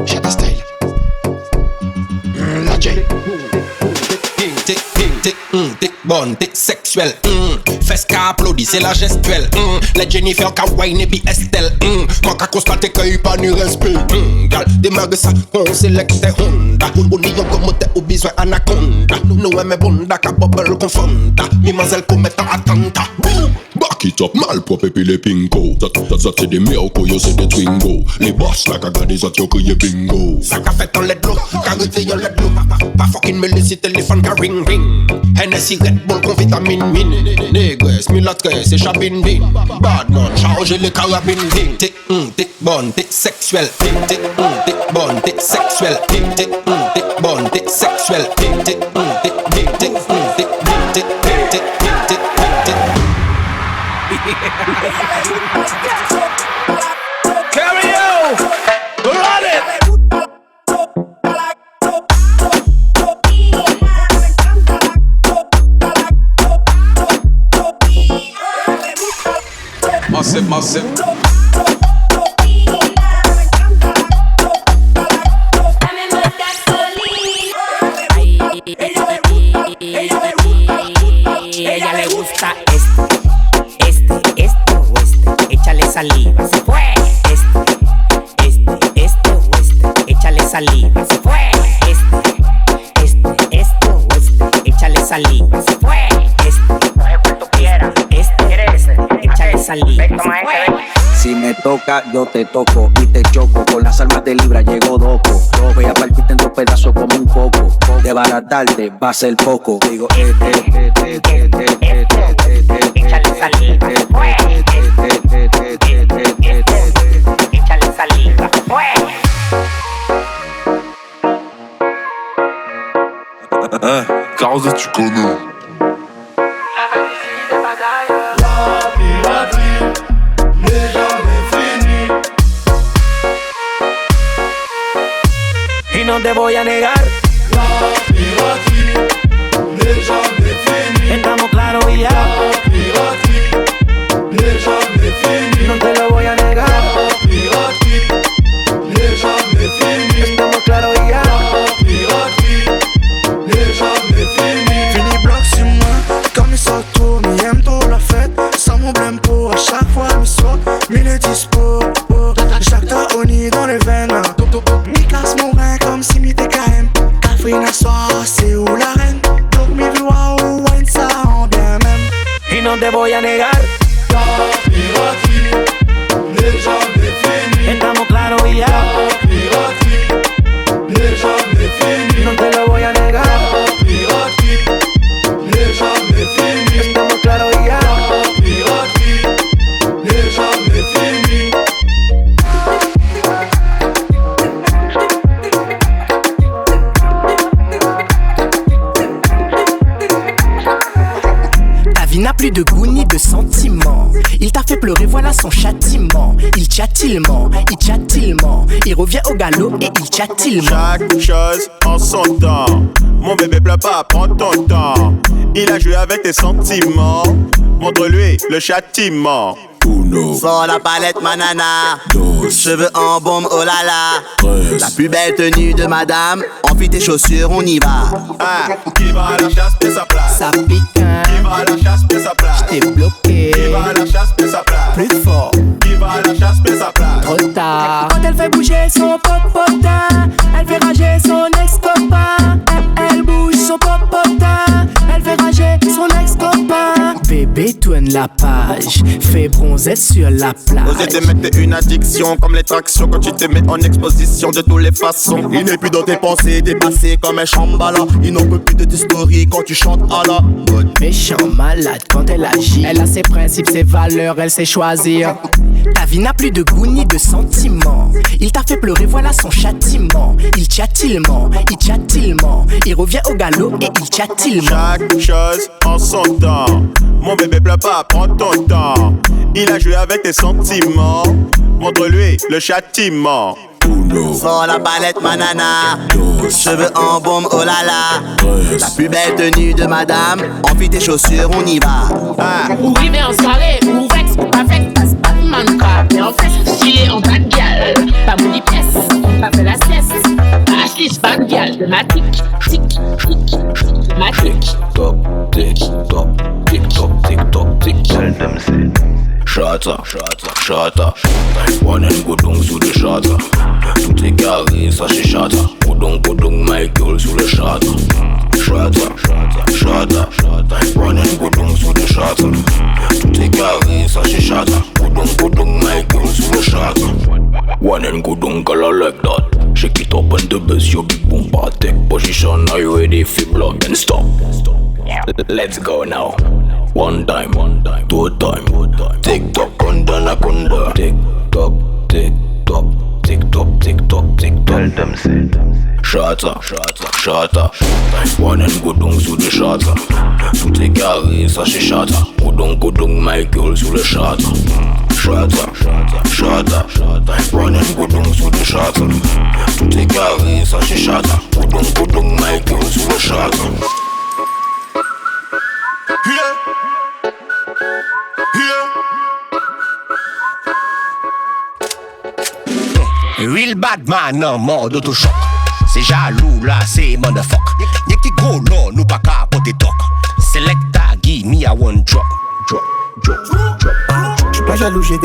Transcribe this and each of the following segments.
Shatta style. La J. Tic bonne, tic sexuel. Fes ka applaudi, c'est la gestuelle. La Jennifer ka wine et puis Estelle. Moi ka constate qu'il pas ni respect. Gal, démarre ça, on sélecte Honda. On y a comme t'es au besoin anaconda. Nous aimons bonda ka bubble confonda. Mimazelle pour mettre en attenta. Back it up, malpropre et puis les pinko. Ça c'est des miracles, yo c'est des twingo. Les boss là qu'a gardé ça t'yo crié bingo. Ça qu'a fait en let l'eau, qu'a réveillé en let l'eau. Pas fucking me laisser téléphone qu'a ring ring. Hennessy Red Bull con vitamine mine. Négresse, mulâtresse et chabine bin. Badman, chargez les carabines ding. Tic bonne, tic sexuel. Tic bonne, tic sexuel. Tic bonne, tic sexuel. Tic Carry on! Run it! Massive. Ella le gusta este o este. Échale saliva, se fue. Este o este. Échale saliva, se fue. Este o este. Échale saliva, se fue. Coge cuanto quieras. Échale saliva, se fue. Si me toca, yo te toco y te choco. Con las armas de Libra llegó Doco. Voy a partirte en dos pedazos como un coco. De baratarte va a ser poco. Digo, Échale saliva, se fue. Échale saliva, se fue. Carouse, tu connais. y no te voy a negar. La piraterie n'est jamais finie. Estamos claros y ya. La piraterie n'est jamais finie. No te lo voy a negar. La piraterie n'est jamais finie. Estamos claros y ya. La piraterie n'est jamais finie. Fini bloc sur moi, comme ça tourne, il aime trop la fête. Sans mon blême pour à chaque fois le soir. Mille est dispo, chaque taoni dans les veines. Mi casse mon rein comme si mi TKM. Café na soir, c'est où la reine. Donc mi voix ou wine ça en bien même. Y no te voy a negar. La piraterie n'est jamais finie. Estamos claros y ya. La piraterie n'est jamais finie. No te lo voy a negar. La piraterie n'est jamais finie. Estamos claros y ya. La piraterie n'est jamais finie. Ta vie n'a plus de goût ni de sentiment. Il t'a fait pleurer, voilà son châtiment. Il tchattilement, il revient au galop et il tchattilement. Chaque chose en son temps. Mon bébé pleure pas, prends ton temps. Il a joué avec tes sentiments. Montre-lui le châtiment. Uno, Sors la palette manana, dos, cheveux en baume, oh là là. tres, La plus belle tenue de madame, enfile tes chaussures, on y va. Ah, qui va à la chasse paie sa place. Ça pique, hein, Qui va à la chasse paie sa place. t'es bloqué. Qui va à la chasse paie sa place. Plus fort, Qui va à la chasse paie sa place. trop tard. Quand elle fait bouger son popotin, elle fait rager son ex-copain. Elle bouge son popotin, elle fait rager son ex-copain. Bébé tourne la page, fais bronzer sur la Oser plage. t'aimer t'es une addiction, comme les tractions quand tu te mets en exposition de toutes les façons. Il n'est plus dans tes pensées, dépassé comme un chambala. Il n'en peut plus de tes stories quand tu chantes à la mode. Méchant malade quand elle agit. Elle a ses principes, ses valeurs, elle sait choisir. Ta vie n'a plus de goût ni de sentiment. Il t'a fait pleurer, voilà son châtiment. Il tchattilement, il revient au galop et il tchattilement. Chaque chose en son temps. Mon bébé pleure pas, prends ton temps. Il a joué avec tes sentiments. Montre-lui le châtiment. uno, Sors la palette manana, dos, cheveux en baume, oh là là. tres, La plus belle tenue de madame, enfile tes chaussures, on y va. Ah, Ou river en soirée, ou vex, ou pas fait, passe pas de manca. Mais en fait, chiller en tas de gueule. Pas mouli, Matic, tic, matic. Top, tic, top, tic, top, tic, top, tic. Chata, chata. One and go down sous le chata. Tout est carré, ça c'est chata. Go down, Michael sous le chata. Chata. One and go down sous le chata. Tout est carré, ça c'est chata. Go down, Michael sous le chata. One and go down, girl, I like that. Shake it up on the bass, your big boom bar. Take position, are you ready? Flip lock and stop. Let's go now. One time, two time. Tick tock, kunda. Tick tock, tick tock, tick tock, tick tock, tick tock. Chata. One and go down sous le chata. Tout est carré, ça c'est chata. Go down, Michael sous le chata. Chata. One and go down sous le chata. Tout est carré, ça c'est chata. Go down, Michael sous le chata. Real bad man en mode autochoc. C'est jaloux là, c'est motherfuck. Y'a qui gros là, nous pas capoter toc. Selecta, give me a one drop. J'suis pas jaloux, j'ai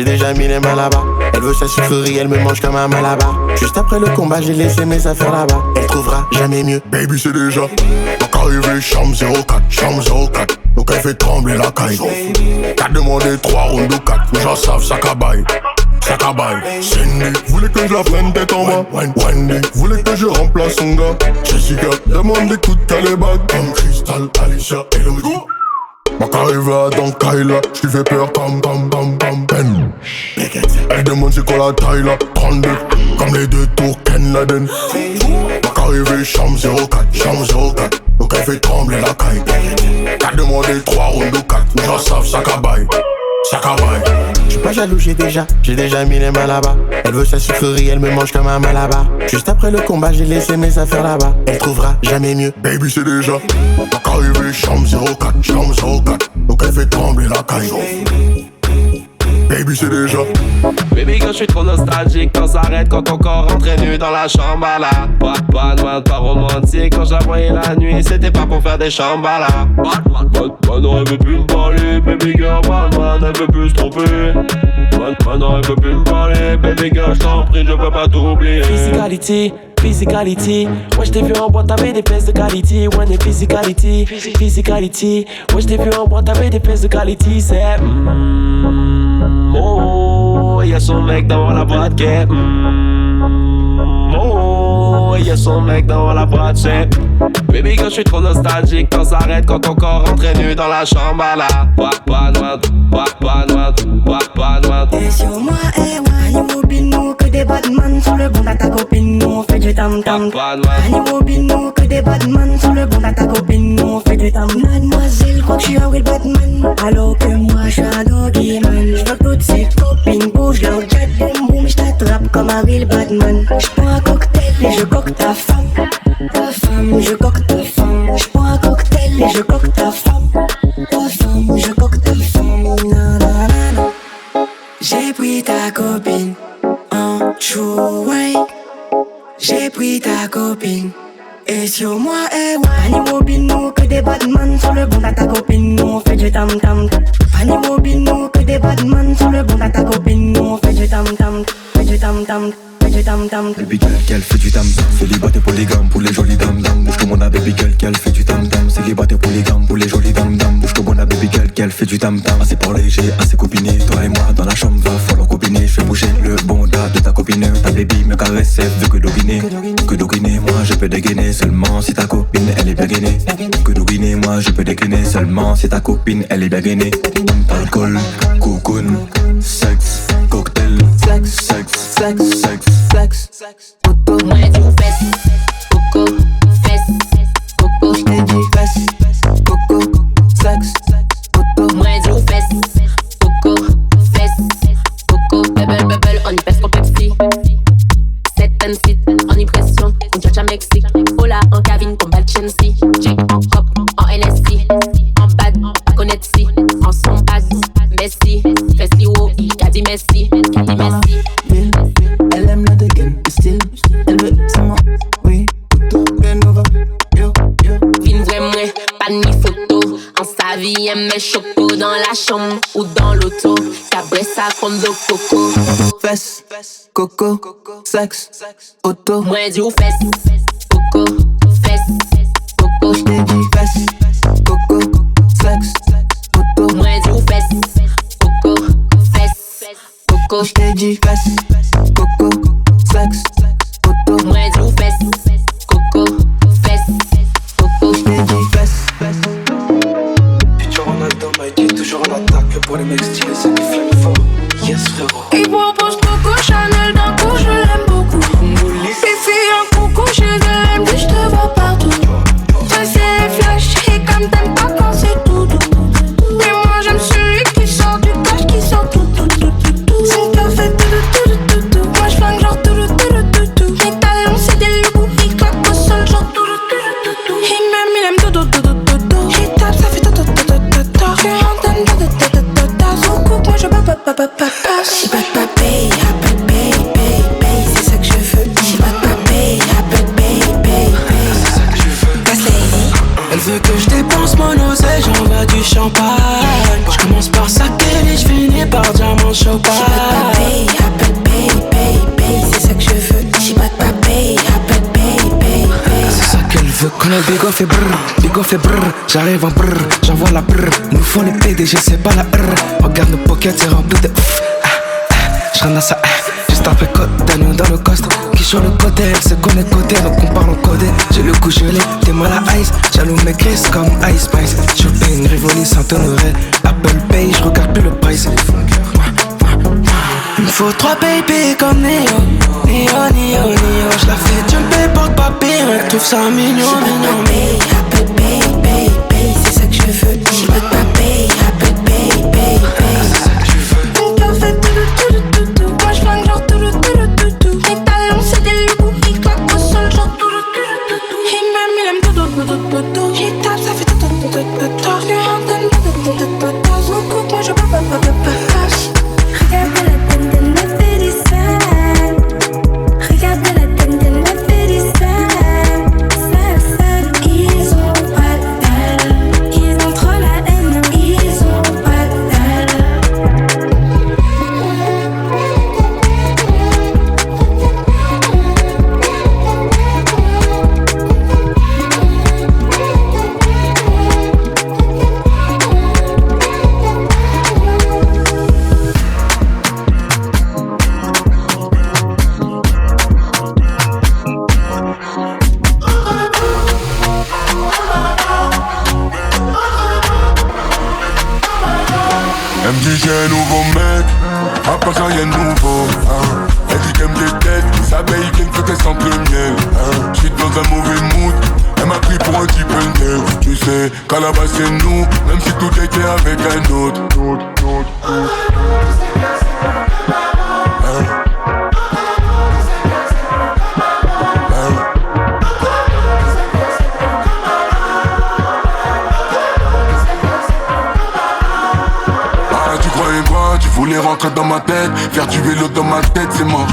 déjà mis les mains là-bas. Elle veut sa sucrerie, elle me mange comme un malabar. Juste après le combat, j'ai laissé mes affaires là-bas. Elle trouvera jamais mieux. Baby c'est déjà donc arrivé, chambre 04. Donc elle fait trembler la caille. T'as demandé 3 rounds de 4. Les gens savent, ça cabaye. Cindy voulait que je la freine tête en bas. Wendy voulait que je remplace son gars. Jessica demande des coups de calébag. Comme Crystal, Alicia et Lodi. Ma carrière dans Kyla, j'lui fais peur comme Ben. Elle demande c'est quoi la taille là. 32, comme les 2 tours Ken Laden. Ma carrière chambre 04. Donc elle fait trembler la caille. T'as demandé 3 rounds de 4. Les gens savent, ça cabaye. J'suis pas jaloux, j'ai déjà mis les mains là-bas. Elle veut sa sucrerie, elle me mange comme un malabar. Juste après le combat, j'ai laissé mes affaires là-bas. Elle trouvera jamais mieux. Baby c'est déjà donc arrivé, chambre 04. Donc elle fait trembler la caille. Baby c'est déjà Baby girl, je suis trop nostalgique quand ça arrête, quand ton corps rentrait nu dans la chambre là. Pas romantique quand j'avoyais la nuit, c'était pas pour faire des chambala. Maintenant elle veut plus me parler, baby girl, Batman elle veut plus se tromper. Maintenant elle veut plus me parler, baby girl, je t'en prie, je peux pas t'oublier. Physicality, ouais j't'ai vu en boîte, t'avais des pièces de qualité. Ouais des physicality, ouais j't'ai vu en boîte, t'avais des pièces de qualité. C'est oh, y'a son mec dans la boîte qui est oh, y'a son mec dans la boîte, c'est baby girl, je suis trop nostalgique quand ça arrête, quand ton corps rentrait nu dans la chambre là. Pas noir. Et sur moi, Annie Bobino, que des badman sur le bon de ta copine, nous on fait du tam-tam. Annie Bobino, que des badman sur le bon de ta copine, nous on fait du tam. Mademoiselle, crois que je suis un real Batman, alors que moi je suis un doggy man. Je veux que toutes ces copines bougent leur jet, boum boum, je t'attrape comme un real Batman. Je prends un cocktail et je coque ta femme. Je coque ta femme. Je prends un cocktail et je coque ta femme. Je coque ta femme. Nanana. J'ai pris ta copine en chouette. J'ai pris ta copine. Et sur moi, Annie Bobino, que des badman sur le bon de ta copine, nous on fait du tam-tam. Annie Bobino, que des badman sur le bon de ta copine, nous on fait du tam-tam. Baby girl, qu'elle fait du tam-tam. Célibataire polygame pour les jolies dames. Bouge comme on a baby girl, qu'elle fait du tam-tam. Célibataire polygame pour les jolies dames. Bouge comme on a baby girl, qu'elle fait du tam-tam. Assez parlé, j'ai assez copiné. Toi et moi dans la chambre, va falloir combiner. Je fais bouger le bonda de ta copine. Ta baby me caresse, elle veut que doguiner. Moi je peux dégainer seulement si ta copine elle est bien gainée. Que doguiner, moi je peux dégainer seulement si ta copine elle est bien gainée. Alcool, cocoon, sexe, cocktail, sexe. Coco, moi tu fesses. Coco, fesses. Coco, j't'ai dit fesses. Coco, sexe. Coco, moi tu fesses. Coco, fesses. Coco, bubble, on y pèse ton Pepsi. 7 and 6, en impression, on cherche à Mexique. Hola, en cabine, comme Balchensi. Check en cop, en NSC. En bad, pas connaître si. En son bad, Messi. Fessi, oh, Kadi Messi. Elle aime la dégaine, style. Elle veut seulement, oui. Presa fondo coco. Fes, coco, sexe, auto. Moi dis ou fes, coco, fes, coco. J't'ai dit fes, coco, sexe, auto. Moi dis ou fes, coco, fes, coco. J't'ai dit fes, coco, sexe, auto. Moi dis ou fes, coco, fes, coco. J't'ai dit fes. Futur Ronaldo m'a dit toujours en attaque pour les mecs stylés, c'est des flammes forts. Yes frérot. Il propose Coco Chanel d'un coup, je l'aime beaucoup. Fifi un coucou chez elle, mais je te vois partout. Ça c'est flash et comme t'aimes pas quand c'est tout. Mais moi j'aime celui qui sort du cash, qui sort tout. Son cœur fait tout. Moi je flingue genre tout. Mes talons c'est des loups, il claque au sol genre tout. Il m'aime, il aime tout. Il tape, ça fait tout. Je rentre son coupe, moi je pas. She bad baby, c'est ça que je veux. She bad baby, c'est ça que je veux. Gas lady. Elle veut que je dépense mon oseille, j'envoie du champagne. Je commence par saquer et je finis par diamant champagne. She bad baby, c'est ça que je veux. She bad baby. C'est ça qu'elle veut. Quand le bigot fait brrr, j'arrive en brrr, j'envoie la brrr. Nous font les PDG, c'est pas la R. Regarde nos pockets, c'est rempli de j'rentre à ça, juste après côte, nous dans le coste. Qui sur le côté, elle se connaît côté, donc on parle en codé. J'ai le cou gelé, t'es mal à ice. Jaloux mes crises comme Ice Spice. Je fais une Rivoli sans honorer. Apple Pay, je regarde plus le price. Il me faut 3 baby comme Neo. Je la fais jumper porte-papier, elle trouve ça mignon. Apple baby, c'est ça que je veux. She bad baby. C'est ça que je veux. Mon cœur fait tout. Moi je flingue genre tout. Mes talons c'est des loups, ils claquent au sol genre tout. Il m'aime, il aime tout. Il tape, ça fait tout. Je rentre son coupe, moi je pas. Regarde la tête de la fait du sale. Regarde la tête de la fait du sale. Sale. Ils ont pas dalle. Ils ont trop la haine. Ils ont pas dalle. Elle me dit j'ai un nouveau mec, à pas ça y'a un nouveau Elle dit qu'elle me déteste, sa baille qu'elle fait qu'elle sente le miel J'suis dans un mauvais mood, elle m'a pris pour un type neuf. Tu sais qu'à la base c'est nous, même si tout était avec un autre. Tu voulais rentrer dans ma tête, faire du vélo dans ma tête, c'est mort.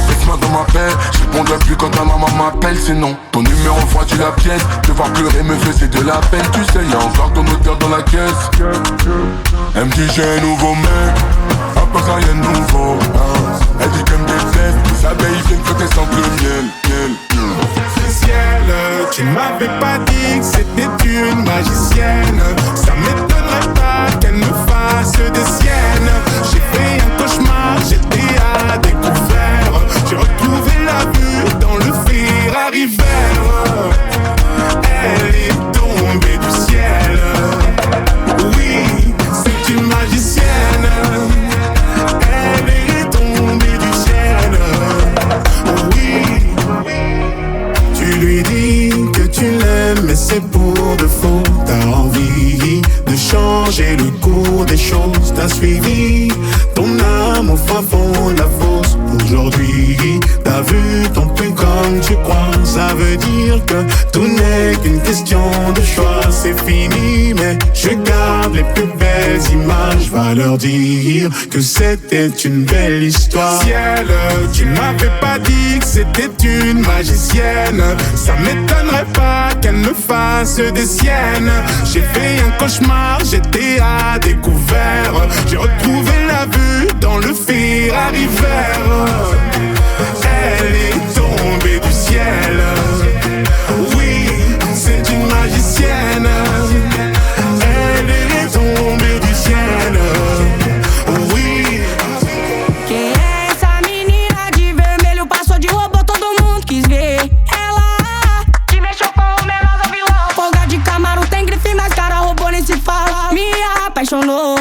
Laisse-moi dans ma paix, je répondrai plus quand ta maman m'appelle, c'est non. Ton numéro refroidit la pièce, te voir pleurer me faisait de la peine. Tu sais, y'a encore ton odeur dans la caisse. Elle me dit j'ai un nouveau mec, à part ça y'a un nouveau Elle dit qu'elle me déteste, sa baille vient que t'es sans le miel. Tu m'avais pas dit que c'était une magicienne. Ça m'étonnerait pas qu'elle me fasse des siennes. J'ai fait un cauchemar, j'étais à découvert. J'ai retrouvé la vue dans le Ferrari vert. Elle est tombée du ciel. Oui, c'est une magicienne. Elle est tombée du ciel. Oui. Tu lui dis que tu l'aimes, mais c'est pour de faux. T'as envie de changer le cours des choses. T'as suivi ton âme au fin fond de la fosse. Aujourd'hui, t'as vu ton plus comme tu crois. Ça veut dire que tout n'est qu'une question de choix. C'est fini, mais je garde les plus belles belles images, va leur dire que c'était une belle histoire. Ciel, tu m'avais pas dit que c'était une magicienne. Ça m'étonnerait pas qu'elle me fasse des siennes. J'ai fait un cauchemar, j'étais à découvert. J'ai retrouvé la vue dans le Ferrari vert. Elle est tombée du ciel. Oui, c'est une magicienne. Elle est tombée du ciel. Oui. Quem é essa menina de vermelho? Passou de robô, todo mundo quis ver. Ela que mexeu com o menor do vilão. Folga de Camaro, tem grife, mas cara robô nem se fala. Me apaixonou.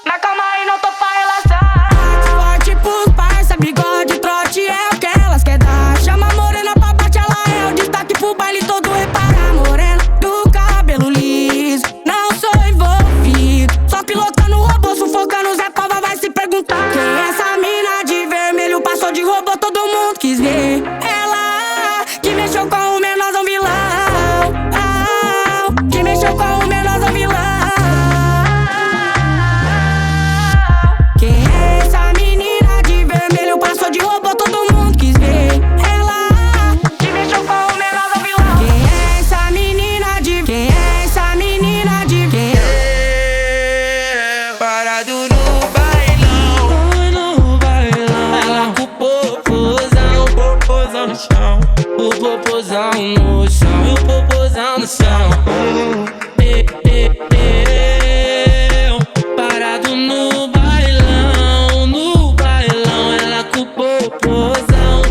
Na cama e não tô pra relaxar. Forte pros parça, bigode, trote é o que elas quer dar. Chama a morena pra bate, ela é o destaque pro baile todo. Repara, morena do cabelo liso. Não sou envolvido, só pilotando o robô, sufocando Zé Pava, vai se perguntar. Quem é essa mina de vermelho? Passou de robô, todo mundo quis ver. Ela que mexeu com o menorzão vilão. Que mexeu com o menorzão vilão. Quem é essa menina de vermelho? Passou de robô, todo mundo quis ver. Ela que mexeu com o menorzão vilão. Quem é essa menina de... Quem é essa menina de... Quem é? Parado no bailão, no bailão. Ela com o popozão no chão. O popozão no chão, e o popozão no chão. Parado no bailão, ela com o popozão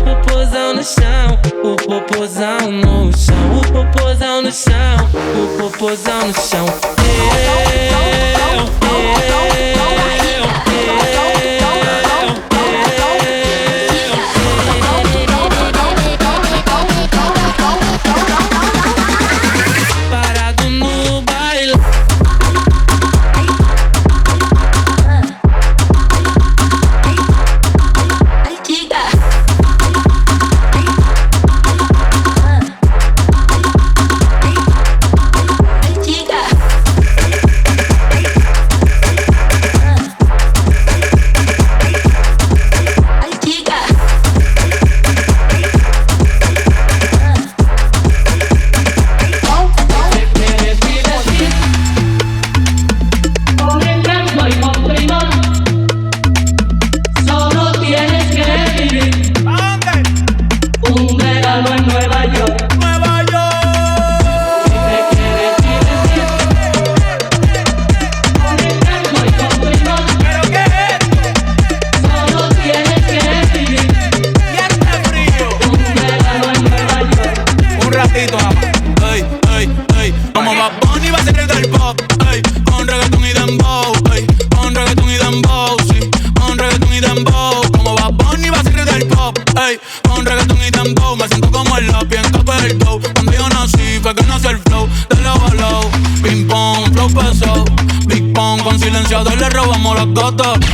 no chão. O popozão no chão, o popozão no chão, o popozão no chão. Parado no bailão.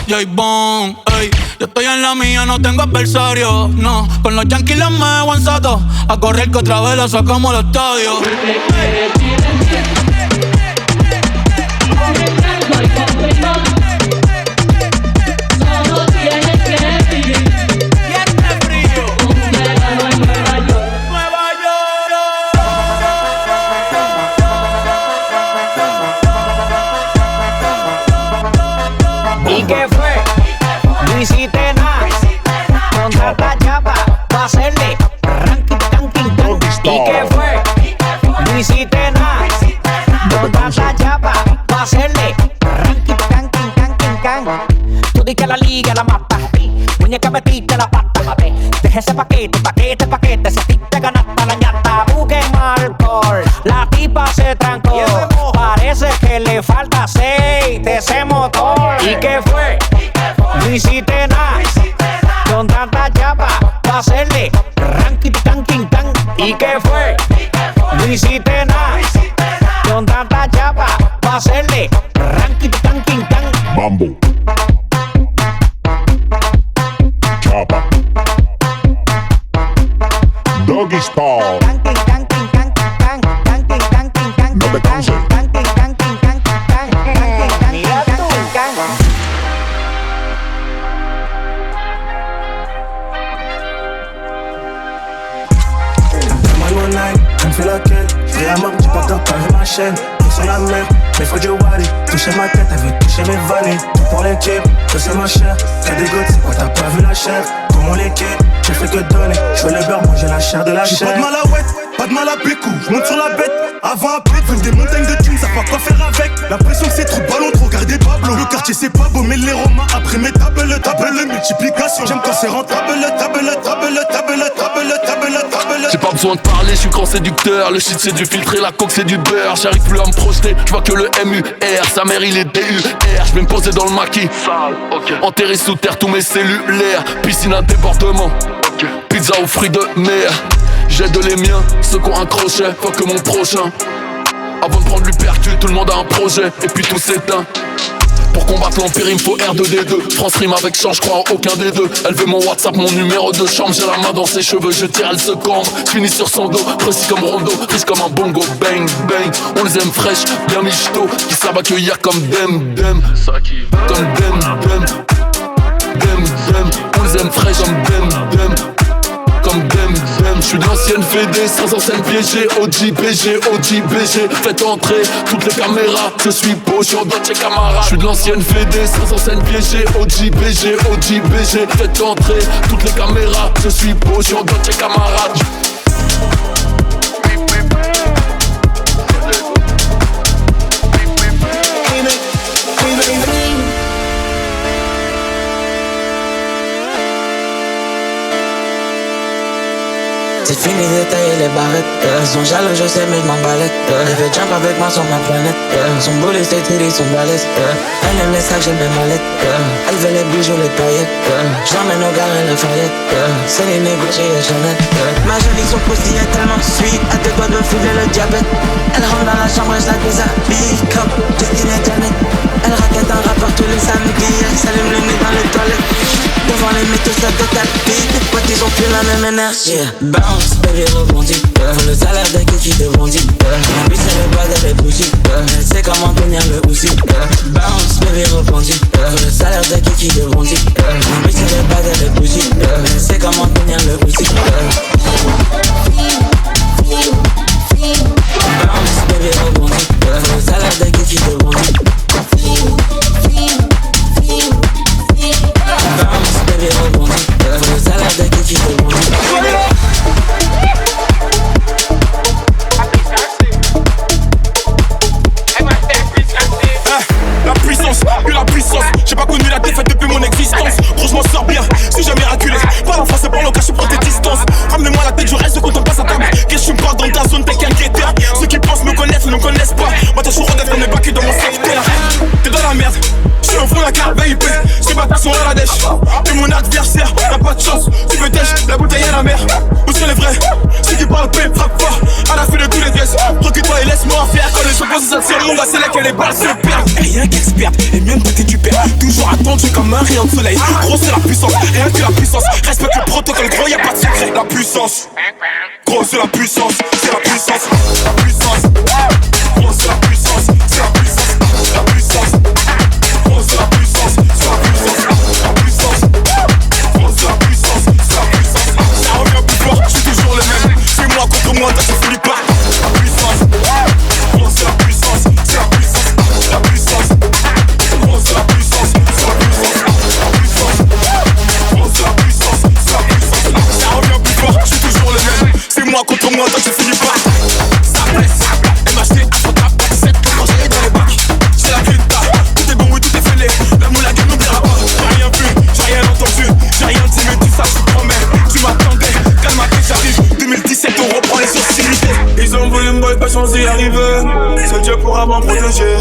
J-Bone, ey, yo estoy en la mía, no tengo adversario, no. Con los Yankees los me aguanzato, a correr que otra vez la sacamos al estadio. ¿Y qué fue? No hiciste nada. Con tanta chapa pa' hacerle ranking, tanking, tan. ¿Y qué fue? No hiciste nada. Con tanta chapa pa' hacerle ranking, tanking, tanking, can. Tú di que la liga la mata. Muñeca metiste la pata. Deja ese paquete, si a ti te ganaste la ñata. Busquen alcohol, la tipa se trancó. Parece que le falta aceite ese motor. ¿Y qué fue? No hiciste nada. Con tanta chapa pa' hacerle ranking, tanking, tan. ¿Y qué fue? No hiciste nada. Con tanta chapa pa' hacerle ranking, tanking, tan. Mambo. Chapa. Doggy style. No te canses. fais la quête. Frère à mort, dis pas que t'as pas vu ma chaîne. T'es sur la mer, mais faut du Wally. Toucher ma tête, elle veut toucher mes vallées. Tout pour l'équipe, que c'est ma chair. T'as des gouttes, c'est quoi t'as pas vu la chair. Comment l'équipe, j'ai fait que donner. J'fais le beurre, manger la chair de la chair. J'ai pas de mal à ouette, pas de mal à pécou. J'monte sur la bête, avant à pète. Veulent des montagnes de thunes, ça va quoi faire avec. La pression que c'est trop de ballons, trop garder Pablo. Le quartier c'est pas beau, mais les Romains après mes tables, multiplication. J'aime quand c'est rentable, J'ai pas besoin de parler, je suis grand séducteur. Le shit c'est du filtre et la coke c'est du beurre. J'arrive plus à me projeter, je vois que le MUR. Sa mère il est DUR. Je vais me poser dans le maquis, enterré sous terre tous mes cellulaires. Piscine à débordement, pizza aux fruits de mer. J'aide les miens, ceux qui ont un crochet, pas que mon prochain. Avant de prendre l'hypercule, tout le monde a un projet. Et puis tout s'éteint. Pour combattre l'empire, il me faut R2D2. France rime avec chant, je crois en aucun des deux. Elle veut mon WhatsApp, mon numéro de chambre. J'ai la main dans ses cheveux, je tire, elle se cambre. Finis sur son dos, précis comme Rondo, riche comme un bongo. Bang, bang, on les aime fraîches, bien michto. Qui savent accueillir comme dem, dem. Comme dem, dem. Dem, dem, on les aime fraîches comme dem, dem. Comme dem, dem. J'suis de l'ancienne fédé, sans enseigne piégée. OGBG, OGBG. Faites entrer toutes les caméras. Je suis beau, j'suis en Dolce Camara. J'suis de l'ancienne fédé, sans enseigne piégée. OGBG, OGBG. Faites entrer toutes les caméras. Je suis beau, j'suis en Dolce Camara. C'est fini de tailler les barrettes. Ils sont jaloux, je sais, mais je m'en balèque. Elle fait jump avec moi sur ma planète. Son boulet, c'est tiré, son balèze. Elle aime les sacs, j'aime les mallettes. Elle veut les bijoux, les paillettes. J'emmène au gare et la Fayette. C'est les négociés et Chanel. Ma jolie, son poussy est tellement sweet. À deux doigts de me filer le diabète. Elle rentre dans la chambre et je la déshabille. Comme Justine et Janet. Elle raquette un rapport tous les samedis. Elle s'allume le nez dans les toilettes. Devant les métaux, ça te tapis. Tes potes, ils ont plus la même énergie. Bounce, baby, rebondis. Faut le salaire de qui te bondit. La bise, elle est pas de les bougies. Elle sait comment tenir le houssi. Bounce, baby, rebondis. Faut le salaire de qui te bondit. La bise, elle est pas de les bougies. Elle sait comment tenir le houssi. Bounce, baby, rebondis. Faut le salaire de qui te bondit. Bounce, baby, rebondis. Faut le salaire de qui te bondit. La puissance, j'ai pas connu la défaite depuis mon existence. Gros, je m'en sors bien, si j'ai miraculé. Pas la face, par le cas, je prends tes distances. Ramenez-moi la tête, je reste quand on passe à table. Qu'est-ce que tu me parles dans ta zone, t'es qu'un guetteur. Ceux qui pensent me connaissent, ne me connaissent pas. Moi, t'as toujours redève comme les bacs dans mon secteur. T'es dans la merde, j'suis au fond de la carte, baby. Ces bâtards sont à la dèche. T'es mon adversaire, t'as pas de chance. Tu peux tèche, la bouteille à la mer. Où sont les vrais? Ceux qui parlent paix, frappe fort. À la fin de tous les gestes, recule-toi et laisse-moi faire. Quand les choses ça tire, mon gars, c'est là que les balles se perdent. Rien qu'experte, et même côté du père. Toujours attendu comme un rayon de soleil. Gros, c'est la puissance, rien que la puissance. Respecte le protocole, gros, y'a pas de secret. La puissance, gros, c'est la puissance. C'est la puissance, la puissance. Gros, c'est la puissance, c'est la puissance. La puissance, gros, c'est la puissance. C'est la puissance, la puissance. Gros, c'est la puissance, c'est la puissance. Ça revient plus fort, j'suis toujours le même. C'est moi contre moi, t'as fini pas. La puissance, gros, c'est la puissance. C'est la puissance, la puissance. Gros, c'est la puissance, c'est la puissance. La puissance, gros, c'est la puissance. C'est la puissance. Ça revient plus fort, j'suis toujours le même. C'est moi contre moi, t'as fini pas. Ça blesse, MHD, attrape, 7 quand j'allais dans les bacs. J'ai la grinta, tout est bon, oui, tout est fêlé. La moula gueule n'oubliera pas. J'ai rien vu, j'ai rien entendu, j'ai rien dit, mais tout ça, je te promets. Tu m'attendais, calme-toi, j'arrive. 2017, on reprend les sociétés. Ils ont voulu me boy, pas chance d'y arriver. Seul Dieu pourra m'en protéger.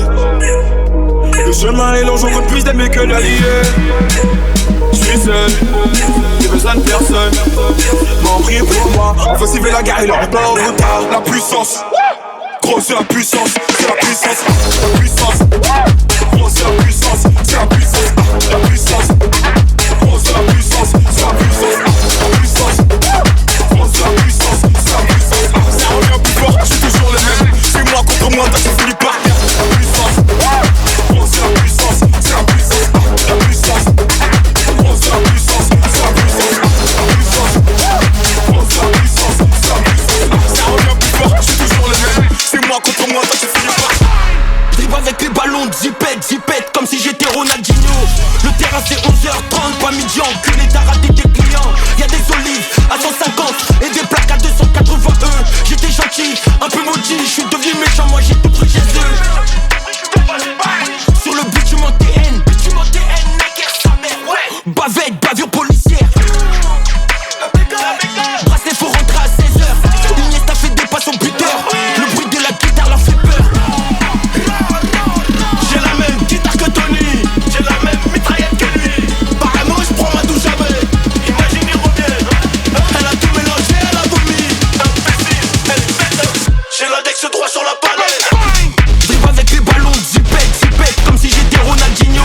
Le chemin est long, j'en compte plus d'amis que d'alliés. J'suis seul, j'ai besoin de personne. M'en prie pour moi, on fait civer la guerre et leur pas au retard. La puissance, gros c'est la puissance, c'est la puissance, la puissance. Gros c'est la puissance, c'est la puissance, la puissance. Gros c'est la puissance, c'est la puissance, la puissance. Gros c'est la puissance, c'est la puissance. Ça revient plus fort, j'suis toujours le même. C'est moi contre moi, t'as fini par terre. La puissance, gros c'est la puissance, c'est la puissance, la puissance. Gros c'est la puissance, c'est la puissance, la puissance. Gros c'est la puissance, c'est la puissance. Ça revient plus fort, j'suis 11h30, pas midi, enculé, t'as raté tes clients. Y'a des olives à 150 et des plaques à 280 J'étais gentil, un peu maudit, je suis devenu méchant, moi j'ai tout pris chez eux. Sur le but tu m'en TN, mec, sa mère, ouais. Bavette, bavure policière. Bracelet faut rentrer à 16h. Iniesta fait des passes au buteur. Le bruit de la guitare leur fait peur. J'ai la même guitare que Tony, j'ai la même mitraillette que lui. Parano, je prends ma douche jamais. Imagine il revient. Elle a tout mélangé, elle a vomi. Elle est bête. J'ai l'index droit sur la palette. Dribble avec les ballons, zipette, comme si j'étais Ronaldinho.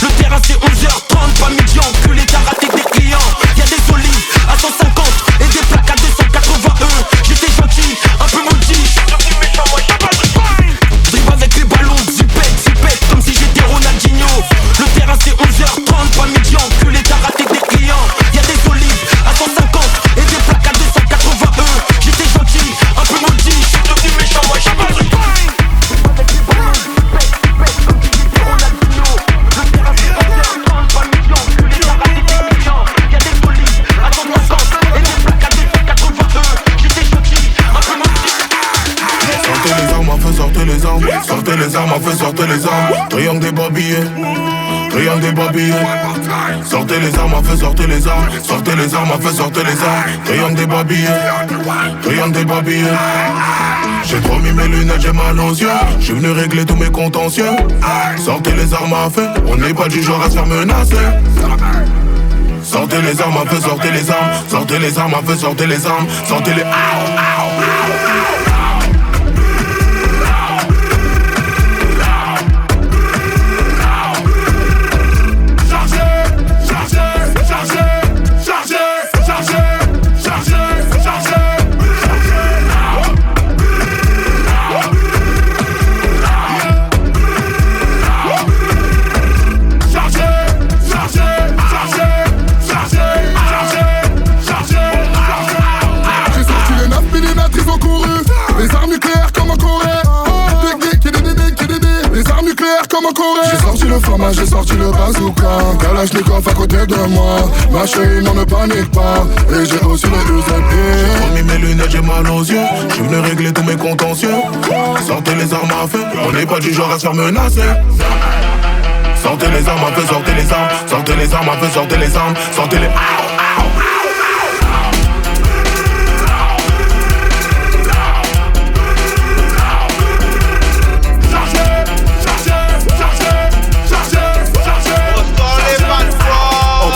Le terrain c'est 11h30, pas midi, enculé, t'as raté tes clients. Y'a des olives à 150 et des plaques à 280 J'étais gentil, un peu maudit, je suis devenu méchant, moi j'ai pas de pain. Dribble avec les ballons, zipette, comme si j'étais Ronaldinho. Le terrain c'est 11h30, pas midi, enculé, t'as raté tes clients. Y'a des olives à 150 et des plaques à 280 J'étais gentil, un peu maudit, je suis devenu méchant, moi j'ai pas de pain. Sortez les armes, en fait sortez les armes. Triangle des babillés, triangle des babillés. Sortez les armes, en fait sortez les armes. Sortez les armes, en fait sortez les armes. Triangle des babillés, triangle des babillés. J'ai trop mis mes lunettes, j'ai mal aux yeux. J'suis venu régler tous mes contentieux. Sortez les armes à feu, on n'est pas du genre à se faire menacer. Sortez les armes, en fait sortez les armes. Sortez les armes, en fait sortez les armes. Sortez les j'ai sorti le fromage, j'ai sorti le bazooka. Kalachnikov à côté de moi. Ma chérie, non ne panique pas. Et j'ai aussi le UZP. J'ai remis mes lunettes, j'ai mal aux yeux. J'suis venu régler tous mes contentieux. Sortez les armes à feu, on n'est pas du genre à se faire menacer. Sortez les armes à feu, sortez les armes. Sortez les armes à feu, sortez les armes. Sortez les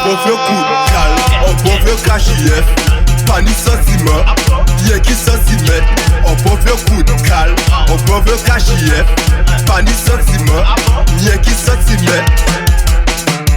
On veut coup de calme, on veut KJF, pas ni sentiment, y'a qui sentiment. On veut coup de calme, on veut KJF, pas ni sentiment, y'a qui sentiment.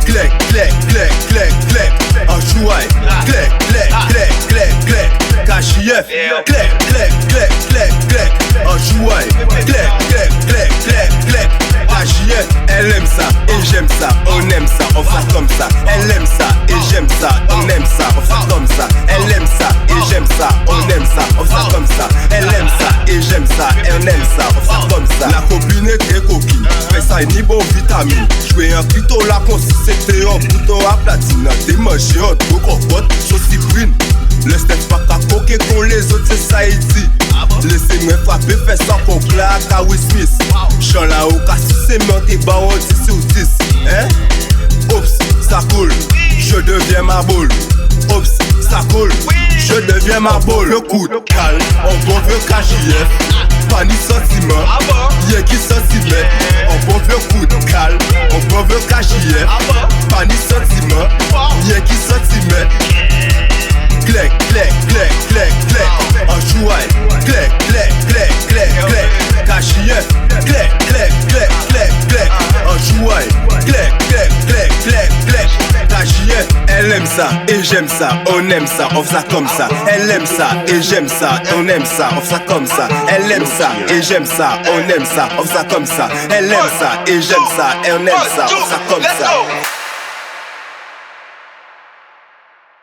Clec, clec, clec, clec, clec, en jouet, clec, clec, clec, clec, clec, KJF, clec, clec, clec, clec, clec, en jouet, clec, clec, clec, clec, clec. KJF, elle aime ça, et j'aime ça, on aime ça, on fait comme ça. Elle aime ça, et j'aime ça, on aime ça, on fait comme ça. Elle aime ça, et j'aime ça, on aime ça, on fait comme ça. Elle aime ça, et j'aime ça, et on aime ça, on fait comme ça. La copine est très coquine, fait ça ni bon vitamine. Jouer un clito là qu'on si c'était un bouton à platine. T'es mangé un trop compote, sauce cyprine. Le step pas qu'à coquer qu'on les autres, c'est ça il dit. Laissez-moi frapper, fais ça pour claque à Will Smith. J'en là au cas si c'est monté, bah on 10 sur 10. Hein? Oups, ça coule, je deviens ma boule. Oups, ça coule, je deviens ma boule. Le coup de calme, on veut KJF, pas ni sentiment, y'a qui sentiment. On veut coup de calme, on veut KJF, pas ni sentiment, y'a qui sentiment. Clec, clec, clec, clec, clec, en jouet, clec, clec, clec, clec, clec, KJF, clec, clec, clec, clec, clec, en jouet, clec, clec, clec, clec, clec, KJF, elle aime ça, et j'aime ça, on aime ça, on fait ça comme ça. Elle aime ça, et j'aime ça, on aime ça, on fait ça comme ça. Elle aime ça, et j'aime ça, on aime ça, on fait ça comme ça. Elle aime ça, et j'aime ça, et on aime ça, on fait ça comme ça.